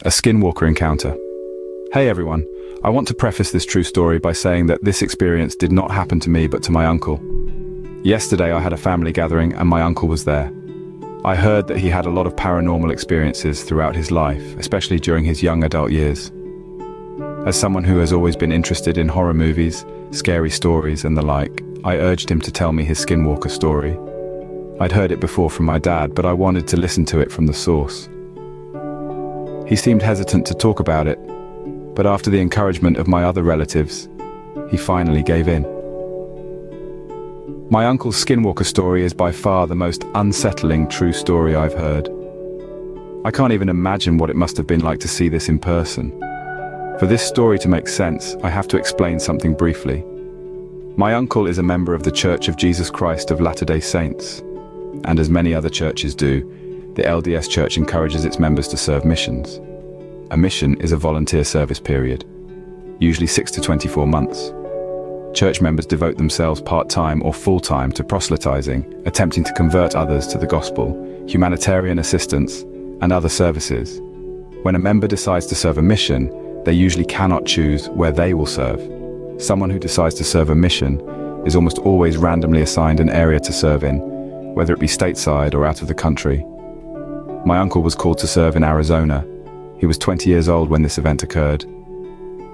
A Skinwalker encounter. Hey everyone, I want to preface this true story by saying that this experience did not happen to me but to my uncle. Yesterday I had a family gathering and my uncle was there. I heard that he had a lot of paranormal experiences throughout his life, especially during his young adult years. As someone who has always been interested in horror movies, scary stories and the like, I urged him to tell me his Skinwalker story. I'd heard it before from my dad, but I wanted to listen to it from the source. He seemed hesitant to talk about it, but after the encouragement of my other relatives, he finally gave in. My uncle's Skinwalker story is by far the most unsettling true story I've heard. I can't even imagine what it must have been like to see this in person. For this story to make sense, I have to explain something briefly. My uncle is a member of the Church of Jesus Christ of Latter-day Saints, and as many other churches do, the LDS Church encourages its members to serve missions. A mission is a volunteer service period, usually 6 to 24 months. Church members devote themselves part-time or full-time to proselytizing, attempting to convert others to the gospel, humanitarian assistance, and other services. When a member decides to serve a mission, they usually cannot choose where they will serve. Someone who decides to serve a mission is almost always randomly assigned an area to serve in, whether it be stateside or out of the country. My uncle was called to serve in Arizona. He was 20 years old when this event occurred.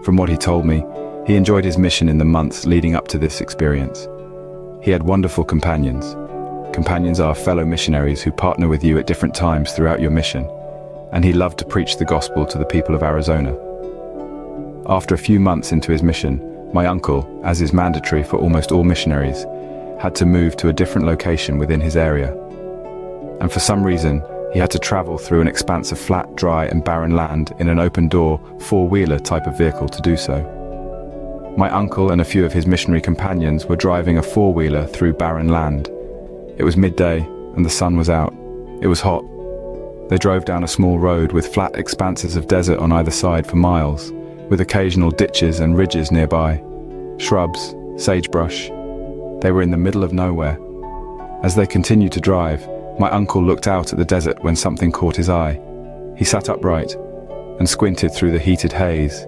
From what he told me, he enjoyed his mission in the months leading up to this experience. He had wonderful companions. Companions are fellow missionaries who partner with you at different times throughout your mission, and he loved to preach the gospel to the people of Arizona. After a few months into his mission, my uncle, as is mandatory for almost all missionaries, had to move to a different location within his area. And for some reason, he had to travel through an expanse of flat, dry and barren land in an open-door, four-wheeler type of vehicle to do so. My uncle and a few of his missionary companions were driving a four-wheeler through barren land. It was midday and the sun was out. It was hot. They drove down a small road with flat expanses of desert on either side for miles, with occasional ditches and ridges nearby, shrubs, sagebrush. They were in the middle of nowhere. As they continued to drive, my uncle looked out at the desert when something caught his eye. He sat upright and squinted through the heated haze,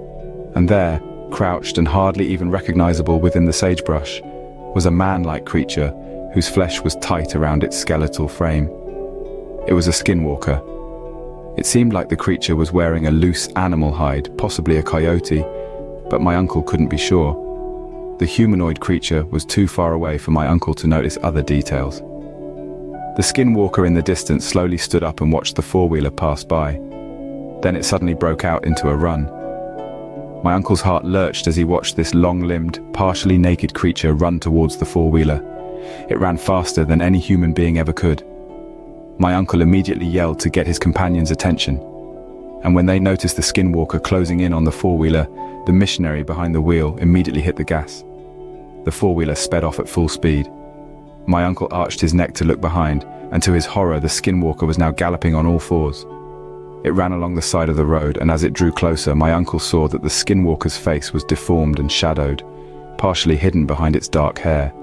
and there, crouched and hardly even recognizable within the sagebrush, was a man-like creature whose flesh was tight around its skeletal frame. It was a Skinwalker. It seemed like the creature was wearing a loose animal hide, possibly a coyote, but my uncle couldn't be sure. The humanoid creature was too far away for my uncle to notice other details. The Skinwalker in the distance slowly stood up and watched the four-wheeler pass by. Then it suddenly broke out into a run. My uncle's heart lurched as he watched this long-limbed, partially naked creature run towards the four-wheeler. It ran faster than any human being ever could. My uncle immediately yelled to get his companions' attention. And when they noticed the Skinwalker closing in on the four-wheeler, the missionary behind the wheel immediately hit the gas. The four-wheeler sped off at full speed. My uncle arched his neck to look behind, and to his horror the Skinwalker was now galloping on all fours. It ran along the side of the road, and as it drew closer, my uncle saw that the Skinwalker's face was deformed and shadowed, partially hidden behind its dark hair.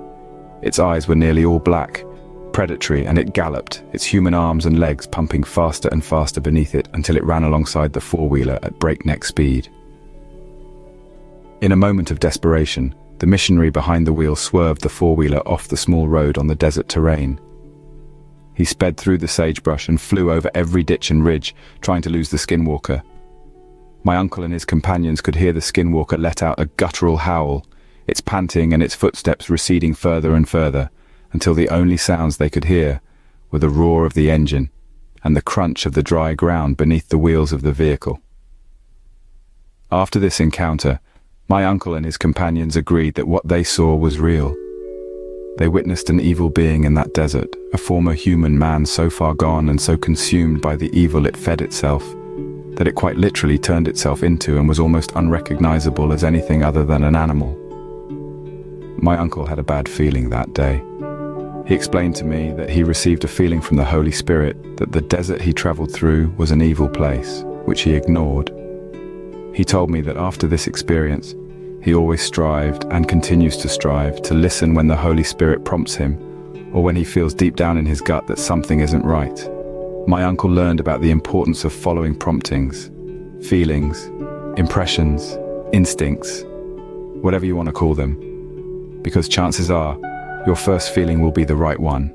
Its eyes were nearly all black, predatory, and it galloped, its human arms and legs pumping faster and faster beneath it until it ran alongside the four-wheeler at breakneck speed. In a moment of desperation, the missionary behind the wheel swerved the four-wheeler off the small road on the desert terrain. He sped through the sagebrush and flew over every ditch and ridge, trying to lose the Skinwalker. My uncle and his companions could hear the Skinwalker let out a guttural howl, its panting and its footsteps receding further and further, until the only sounds they could hear were the roar of the engine and the crunch of the dry ground beneath the wheels of the vehicle. After this encounter, my uncle and his companions agreed that what they saw was real. They witnessed an evil being in that desert, a former human man so far gone and so consumed by the evil it fed itself, that it quite literally turned itself into and was almost unrecognizable as anything other than an animal. My uncle had a bad feeling that day. He explained to me that he received a feeling from the Holy Spirit that the desert he traveled through was an evil place, which he ignored. He told me that after this experience, he always strived and continues to strive to listen when the Holy Spirit prompts him, or when he feels deep down in his gut that something isn't right. My uncle learned about the importance of following promptings, feelings, impressions, instincts, whatever you want to call them. Because chances are, your first feeling will be the right one.